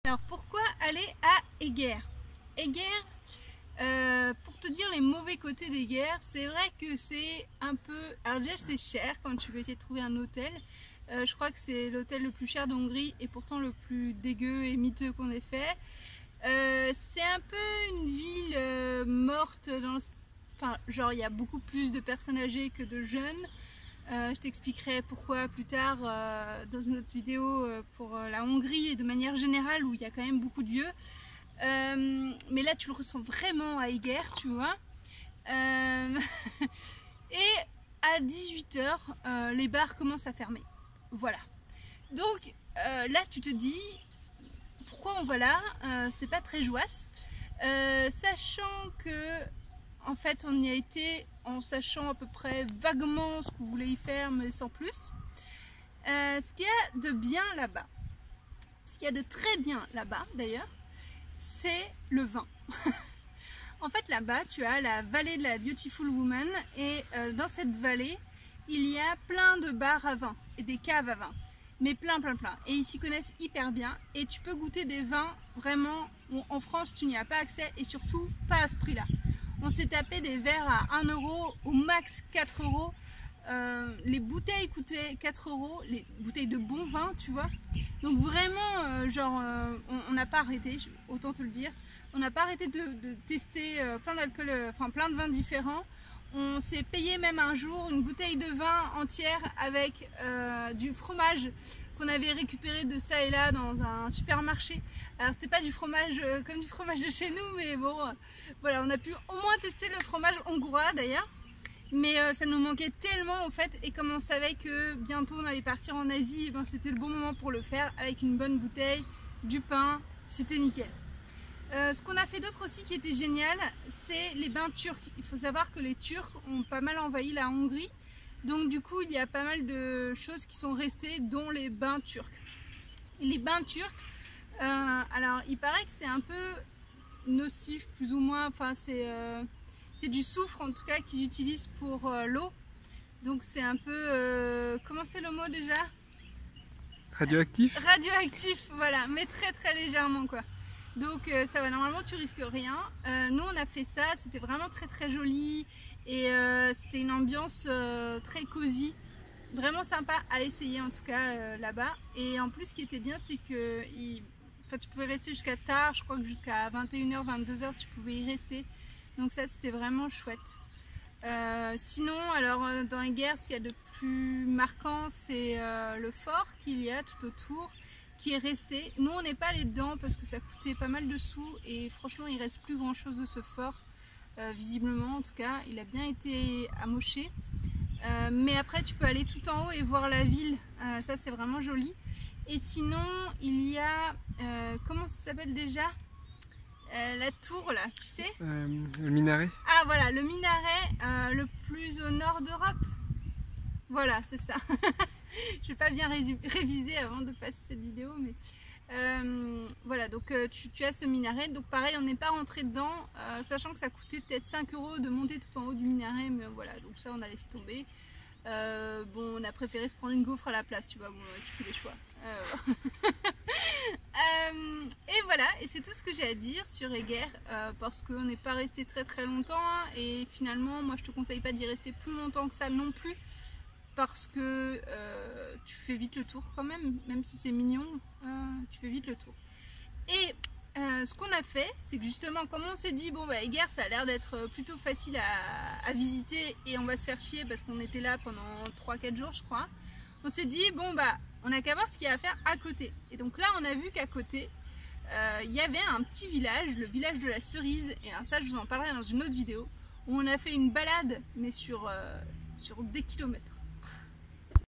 Alors pourquoi aller à Eguerres? Eguerres, pour te dire les mauvais côtés d'Eguerres, c'est vrai que c'est un peu... Alors déjà c'est cher quand tu veux essayer de trouver un hôtel. Je crois que c'est l'hôtel le plus cher d'Hongrie et pourtant le plus dégueu et miteux qu'on ait fait. C'est un peu une ville morte dans le... Enfin, genre il y a beaucoup plus de personnes âgées que de jeunes. Je t'expliquerai pourquoi plus tard dans une autre vidéo pour la Hongrie et de manière générale où il y a quand même beaucoup de vieux. Mais là tu le ressens vraiment à Eguerres, tu vois. Et à 18 h, les bars commencent à fermer. Voilà. Donc là tu te dis pourquoi on va là, c'est pas très joyeux. Sachant que en fait on y a été en sachant à peu près vaguement ce qu'on voulait y faire mais sans plus. Ce qu'il y a de bien là-bas, ce qu'il y a de très bien là-bas d'ailleurs, c'est le vin. En fait là-bas tu as la vallée de la Beautiful Woman et dans cette vallée il y a plein de bars à vin et des caves à vin. Mais plein. Et ils s'y connaissent hyper bien et tu peux goûter des vins vraiment, en France tu n'y as pas accès et surtout pas à ce prix là. On s'est tapé des verres à 1 €, au max 4 €. Les bouteilles coûtaient 4 €, les bouteilles de bon vin, tu vois. Donc vraiment, on n'a pas arrêté, autant te le dire. On n'a pas arrêté de tester plein d'alcool, enfin plein de vins différents. On s'est payé même un jour une bouteille de vin entière avec du fromage qu'on avait récupéré de ça et là dans un supermarché. Alors c'était pas du fromage comme du fromage de chez nous, mais bon, voilà, on a pu au moins tester le fromage hongrois d'ailleurs. Mais ça nous manquait tellement en fait, et comme on savait que bientôt on allait partir en Asie, ben, c'était le bon moment pour le faire avec une bonne bouteille, du pain, c'était nickel. Ce qu'on a fait d'autre aussi qui était génial, c'est les bains turcs. Il faut savoir que les Turcs ont pas mal envahi la Hongrie, donc du coup il y a pas mal de choses qui sont restées, dont les bains turcs. Et les bains turcs, alors il paraît que c'est un peu nocif plus ou moins, enfin c'est du soufre en tout cas qu'ils utilisent pour l'eau, donc c'est un peu, comment c'est le mot déjà? Radioactif. Radioactif, voilà, mais très légèrement quoi. Donc ça va, normalement tu risques rien. Nous on a fait ça, c'était vraiment très joli et c'était une ambiance très cosy, vraiment sympa à essayer en tout cas là-bas. Et en plus ce qui était bien c'est que tu pouvais rester jusqu'à tard, je crois que jusqu'à 21 h, 22 h tu pouvais y rester. Donc ça c'était vraiment chouette. Sinon alors dans Eguerres ce qu'il y a de plus marquant c'est le fort qu'il y a tout autour, qui est resté. Nous on n'est pas allé dedans parce que ça coûtait pas mal de sous et franchement il reste plus grand chose de ce fort, visiblement en tout cas il a bien été amoché, mais après tu peux aller tout en haut et voir la ville, ça c'est vraiment joli. Et sinon il y a comment ça s'appelle déjà, la tour là, tu sais, le minaret. Ah voilà, le minaret le plus au nord d'Europe, voilà c'est ça. Je vais pas bien réviser avant de passer cette vidéo, mais voilà, donc tu as ce minaret. Donc pareil, on n'est pas rentré dedans, sachant que ça coûtait peut-être 5 € de monter tout en haut du minaret, mais voilà, donc ça on a laissé tomber. Bon, on a préféré se prendre une gaufre à la place, tu vois, bon, tu fais les choix. Et voilà, et c'est tout ce que j'ai à dire sur Eguerres, parce qu'on n'est pas resté très longtemps, hein, et finalement, moi je te conseille pas d'y rester plus longtemps que ça non plus, parce que tu fais vite le tour quand même si c'est mignon, tu fais vite le tour. Et ce qu'on a fait, c'est que justement, comme on s'est dit, bon bah Eguerres ça a l'air d'être plutôt facile à visiter et on va se faire chier parce qu'on était là pendant 3-4 jours je crois, on s'est dit bon bah on a qu'à voir ce qu'il y a à faire à côté. Et donc là on a vu qu'à côté il y avait un petit village, le village de la Cerise, et ça je vous en parlerai dans une autre vidéo, où on a fait une balade mais sur des kilomètres.